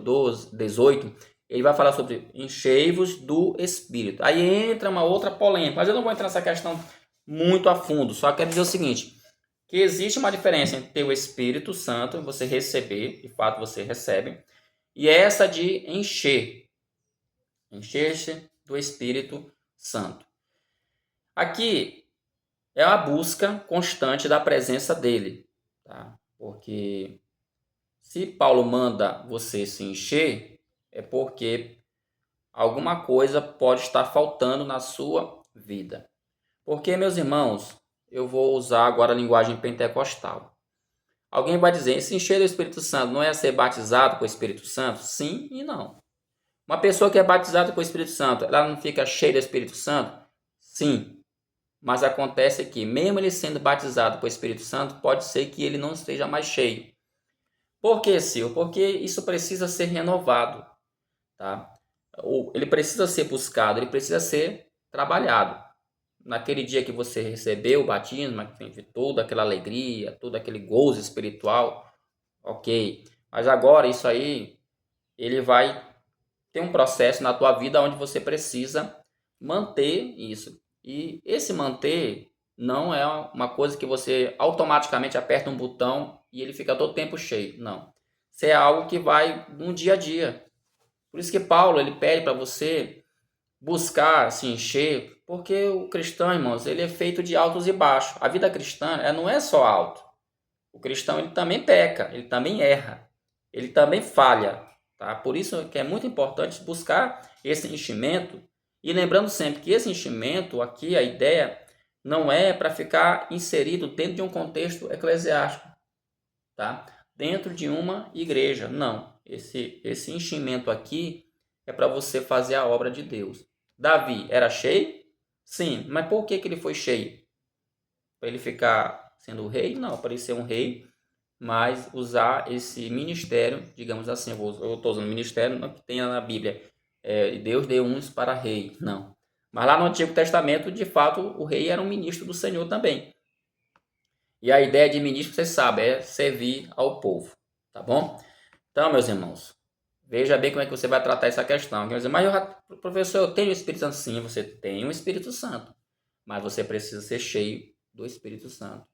A: 18, ele vai falar sobre enchei-vos do Espírito. Aí entra uma outra polêmica, mas eu não vou entrar nessa questão muito a fundo, só quero dizer o seguinte, que existe uma diferença entre ter o Espírito Santo, você receber, de fato você recebe, e essa de encher-se do Espírito Santo. Aqui é a busca constante da presença dele, tá? Porque se Paulo manda você se encher, é porque alguma coisa pode estar faltando na sua vida. Porque, meus irmãos, eu vou usar agora a linguagem pentecostal. Alguém vai dizer, se encher do Espírito Santo não é ser batizado com o Espírito Santo? Sim e não. Uma pessoa que é batizada com o Espírito Santo, ela não fica cheia do Espírito Santo? Sim. Mas acontece que, mesmo ele sendo batizado com o Espírito Santo, pode ser que ele não esteja mais cheio. Por que, Silvio? Porque isso precisa ser renovado, tá? Ele precisa ser buscado, ele precisa ser trabalhado. Naquele dia que você recebeu o batismo, de toda aquela alegria, todo aquele gozo espiritual, ok. Mas agora isso aí, ele vai ter um processo na tua vida onde você precisa manter isso. E esse manter não é uma coisa que você automaticamente aperta um botão e ele fica todo tempo cheio. Não. Isso é algo que vai no dia a dia. Por isso que Paulo ele pede para você buscar se encher, porque o cristão, irmãos, ele é feito de altos e baixos. A vida cristã não é só alto. O cristão ele também peca, ele também erra, ele também falha. Tá? Por isso que é muito importante buscar esse enchimento. E lembrando sempre que esse enchimento aqui, a ideia não é para ficar inserido dentro de um contexto eclesiástico, tá? Dentro de uma igreja. Não. Esse enchimento aqui é para você fazer a obra de Deus. Davi era cheio? Sim. Mas por que ele foi cheio? Para ele ficar sendo rei? Não, para ele ser um rei, mas usar esse ministério, digamos assim, eu estou usando ministério, não que tenha na Bíblia, Deus deu uns para rei, não. Mas lá no Antigo Testamento, de fato, o rei era um ministro do Senhor também. E a ideia de ministro, você sabe, é servir ao povo, tá bom? Então, meus irmãos, veja bem como é que você vai tratar essa questão. Mas, professor, eu tenho o Espírito Santo? Sim, você tem o Espírito Santo, mas você precisa ser cheio do Espírito Santo.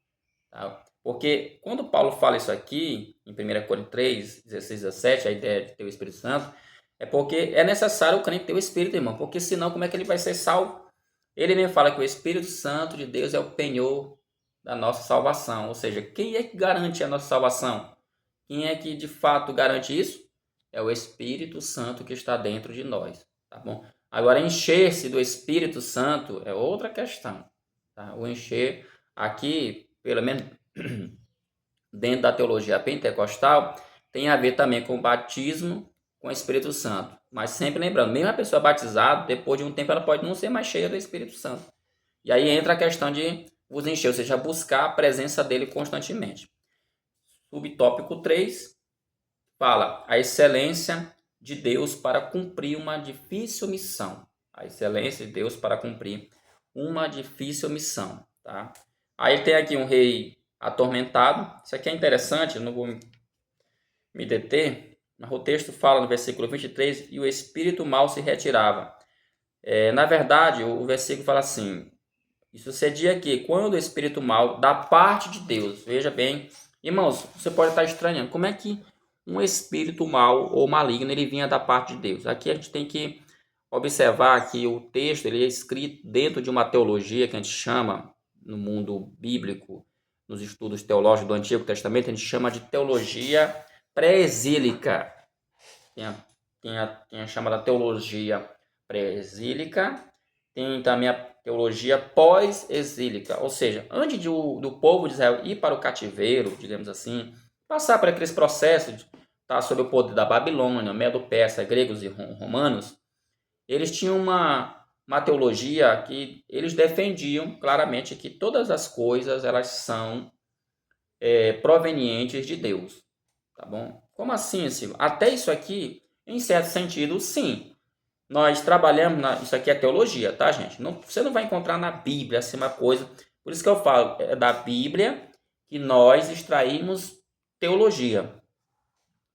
A: Tá? Porque quando Paulo fala isso aqui, em 1 Coríntios 3, 16, 17, a ideia de ter o Espírito Santo, é porque é necessário o crente ter o Espírito, irmão, porque senão como é que ele vai ser salvo? Ele mesmo fala que o Espírito Santo de Deus é o penhor da nossa salvação, ou seja, quem é que garante a nossa salvação? Quem é que de fato garante isso? É o Espírito Santo que está dentro de nós, tá bom? Agora, encher-se do Espírito Santo é outra questão, tá? O encher aqui, pelo menos dentro da teologia pentecostal, tem a ver também com o batismo com o Espírito Santo. Mas sempre lembrando, mesmo a pessoa batizada, depois de um tempo ela pode não ser mais cheia do Espírito Santo. E aí entra a questão de vos encher, ou seja, buscar a presença dele constantemente. Subtópico 3 fala a excelência de Deus para cumprir uma difícil missão. A excelência de Deus para cumprir uma difícil missão. Tá? Aí tem aqui um rei atormentado. Isso aqui é interessante, eu não vou me deter, mas o texto fala no versículo 23, e o espírito mal se retirava. Na verdade, o versículo fala assim, isso sucedia que quando o espírito mal, da parte de Deus, veja bem, irmãos, você pode estar estranhando, como é que um espírito mal ou maligno, ele vinha da parte de Deus? Aqui a gente tem que observar que o texto ele é escrito dentro de uma teologia que a gente chama, no mundo bíblico, nos estudos teológicos do Antigo Testamento, a gente chama de teologia pré-exílica. Tem a chamada teologia pré-exílica, tem também a teologia pós-exílica, ou seja, antes do povo de Israel ir para o cativeiro, digamos assim, passar por aqueles processos de estar sob o poder da Babilônia, Medo-Persa, gregos e romanos, eles tinham uma teologia que eles defendiam claramente que todas as coisas elas são provenientes de Deus, tá bom? Como assim, Silvio? Até isso aqui, em certo sentido, sim. Nós trabalhamos, isso aqui é teologia, tá, gente? Você não vai encontrar na Bíblia assim uma coisa. Por isso que eu falo, é da Bíblia que nós extraímos teologia,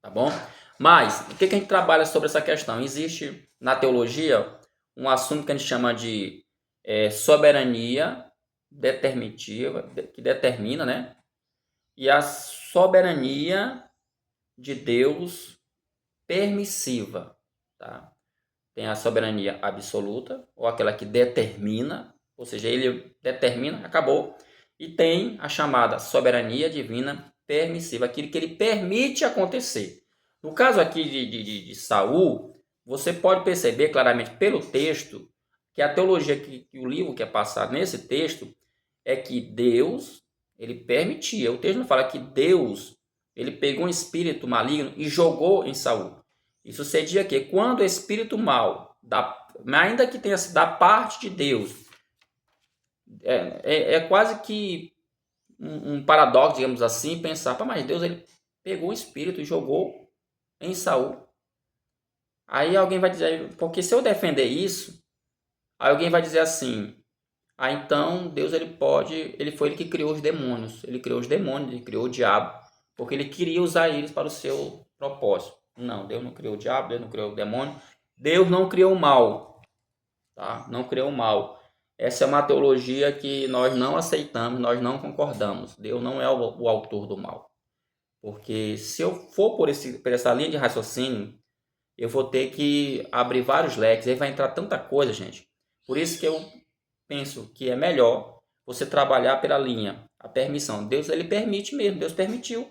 A: tá bom? Mas, o que a gente trabalha sobre essa questão? Existe na teologia um assunto que a gente chama de soberania determinativa, que determina, né? E a soberania de Deus permissiva, tá? Tem a soberania absoluta, ou aquela que determina, ou seja, ele determina, acabou. E tem a chamada soberania divina permissiva, aquilo que ele permite acontecer. No caso aqui de Saul, você pode perceber claramente pelo texto que a teologia que o livro quer passar nesse texto é que Deus, ele permitia. O texto não fala que Deus, ele pegou um espírito maligno e jogou em Saul. E sucedia que quando o espírito mal, ainda que tenha sido da parte de Deus, é quase que um paradoxo, digamos assim, pensar, mas Deus ele pegou o espírito e jogou em Saul. Aí alguém vai dizer, porque se eu defender isso, aí alguém vai dizer assim, então Deus ele foi ele que criou os demônios, ele criou o diabo, porque ele queria usar eles para o seu propósito. Não, Deus não criou o diabo, Deus não criou o demônio, Deus não criou o mal, tá? Não criou o mal. Essa é uma teologia que nós não aceitamos, nós não concordamos. Deus não é o autor do mal. Porque se eu for por essa linha de raciocínio, eu vou ter que abrir vários leques, aí vai entrar tanta coisa, gente. Por isso que eu penso que é melhor você trabalhar pela linha, a permissão. Deus ele permite mesmo, Deus permitiu.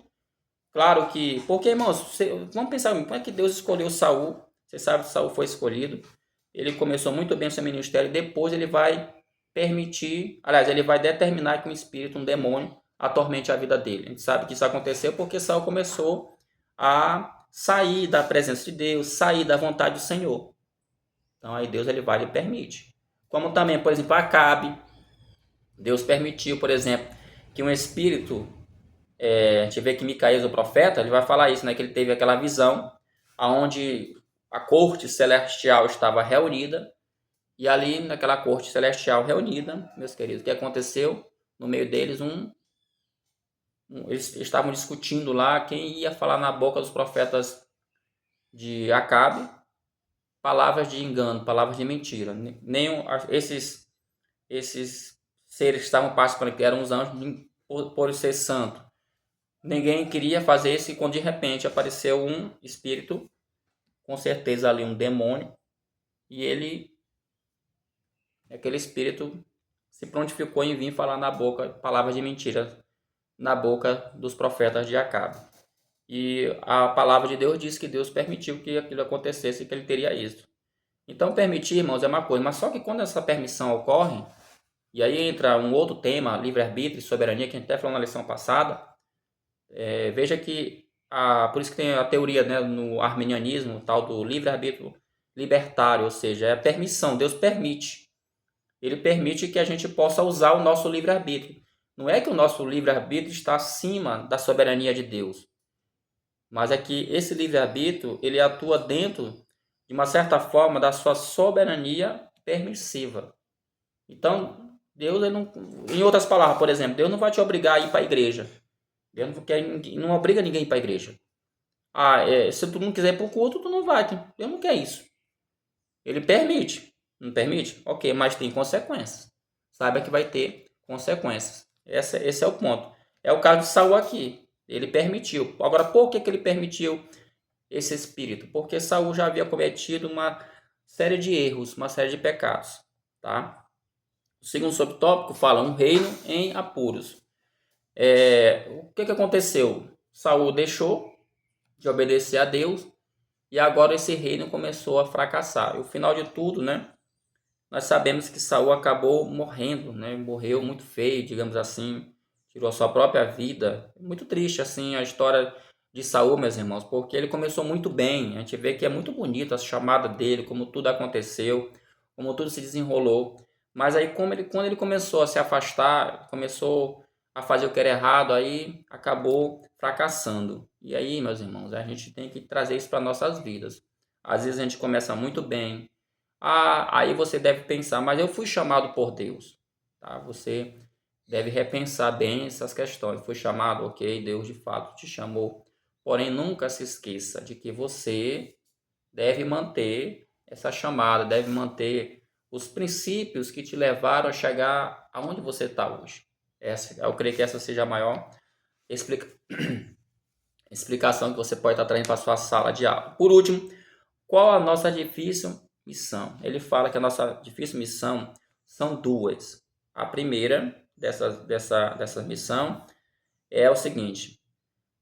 A: Claro que, porque irmãos, vamos pensar, como é que Deus escolheu Saul? Você sabe que Saul foi escolhido. Ele começou muito bem o seu ministério, depois ele vai permitir, aliás, ele vai determinar que um espírito, um demônio, atormente a vida dele. A gente sabe que isso aconteceu porque Saul começou a sair da presença de Deus, sair da vontade do Senhor. Então aí Deus ele vai e permite. Como também, por exemplo, Acabe, Deus permitiu, por exemplo, que um espírito, a gente vê que Micaías, o profeta, ele vai falar isso, né, que ele teve aquela visão onde a corte celestial estava reunida, e ali naquela corte celestial reunida, meus queridos, o que aconteceu? No meio deles, eles estavam discutindo lá quem ia falar na boca dos profetas de Acabe palavras de engano, palavras de mentira. Esses seres que estavam participando, que eram os anjos, por ser santo, ninguém queria fazer isso, e quando de repente apareceu um espírito, com certeza ali um demônio, e aquele espírito se prontificou em vir falar na boca palavras de mentira na boca dos profetas de Acabe. E a palavra de Deus diz que Deus permitiu que aquilo acontecesse e que ele teria isso. Então permitir, irmãos, é uma coisa, mas só que quando essa permissão ocorre, e aí entra um outro tema, livre-arbítrio e soberania, que a gente até falou na lição passada, veja que, por isso que tem a teoria, né, no arminianismo, tal do livre-arbítrio libertário, ou seja, é a permissão, Deus permite. Ele permite que a gente possa usar o nosso livre-arbítrio. Não é que o nosso livre-arbítrio está acima da soberania de Deus, mas é que esse livre-arbítrio, ele atua dentro, de uma certa forma, da sua soberania permissiva. Então, Deus, ele não, em outras palavras, por exemplo, Deus não vai te obrigar a ir para a igreja. Deus não obriga ninguém a ir para a igreja. Se tu não quiser ir para o culto, tu não vai. Deus não quer isso. Ele permite. Não permite? Ok, mas tem consequências. Saiba que vai ter consequências. Esse é o ponto. É o caso de Saul aqui. Ele permitiu. Agora, por que ele permitiu esse espírito? Porque Saul já havia cometido uma série de erros, uma série de pecados. Tá? O segundo subtópico fala um reino em apuros. O que aconteceu? Saul deixou de obedecer a Deus e agora esse reino começou a fracassar. E o final de tudo, né? Nós sabemos que Saul acabou morrendo, né? Morreu muito feio, digamos assim, tirou a sua própria vida. Muito triste assim a história de Saul, meus irmãos, porque ele começou muito bem. A gente vê que é muito bonito a chamada dele, como tudo aconteceu, como tudo se desenrolou. Mas aí quando ele começou a se afastar, começou a fazer o que era errado, aí acabou fracassando. E aí, meus irmãos, a gente tem que trazer isso para nossas vidas. Às vezes a gente começa muito bem. Aí você deve pensar, mas eu fui chamado por Deus. Tá? Você deve repensar bem essas questões. Foi chamado, ok, Deus de fato te chamou. Porém, nunca se esqueça de que você deve manter essa chamada, deve manter os princípios que te levaram a chegar aonde você está hoje. Eu creio que essa seja a maior explicação que você pode estar trazendo para a sua sala de aula. Por último, qual a nossa difícil missão? Ele fala que a nossa difícil missão são duas. A primeira dessa missão é o seguinte.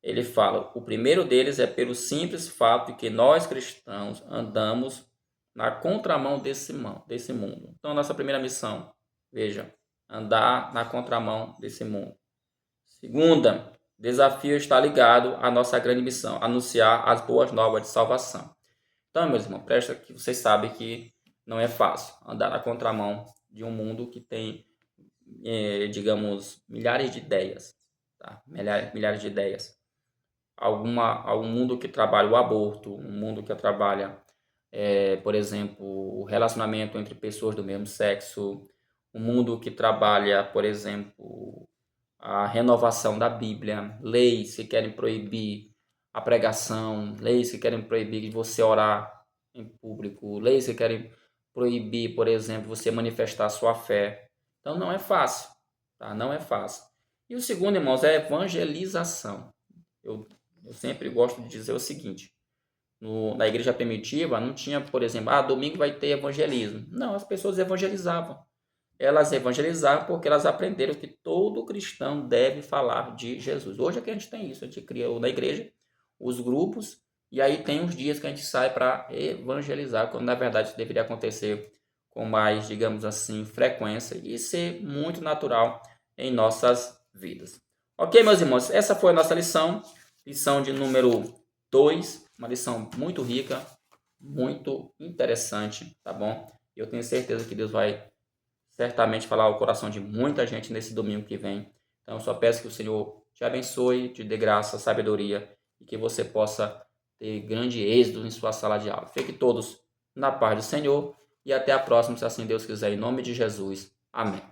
A: Ele fala, o primeiro deles é pelo simples fato de que nós cristãos andamos na contramão desse mundo. Então, a nossa primeira missão, veja, andar na contramão desse mundo. Segunda, desafio está ligado à nossa grande missão, anunciar as boas novas de salvação. Então, meus irmãos, presta que vocês sabem que não é fácil andar na contramão de um mundo que tem, digamos, milhares de ideias, tá? Milhares de ideias. Algum mundo que trabalha o aborto, um mundo que trabalha, por exemplo, o relacionamento entre pessoas do mesmo sexo, um mundo que trabalha, por exemplo, a renovação da Bíblia, leis que querem proibir a pregação, leis que querem proibir você orar em público, leis que querem proibir, por exemplo, você manifestar a sua fé. Então não é fácil, tá? Não é fácil. E o segundo, irmãos, é a evangelização. Eu, eu sempre gosto de dizer o seguinte: na igreja primitiva não tinha, por exemplo, domingo vai ter evangelismo. Não, as pessoas evangelizavam. Elas evangelizavam porque elas aprenderam que todo cristão deve falar de Jesus. Hoje é que a gente tem isso, a gente criou na igreja os grupos e aí tem os dias que a gente sai para evangelizar, quando na verdade isso deveria acontecer com mais, digamos assim, frequência e ser muito natural em nossas vidas. Ok, meus irmãos, essa foi a nossa lição de número 2, uma lição muito rica, muito interessante, tá bom? Eu tenho certeza que Deus vai certamente falar ao coração de muita gente nesse domingo que vem. Então, eu só peço que o Senhor te abençoe, te dê graça, sabedoria e que você possa ter grande êxito em sua sala de aula. Fique todos na paz do Senhor e até a próxima, se assim Deus quiser, em nome de Jesus. Amém.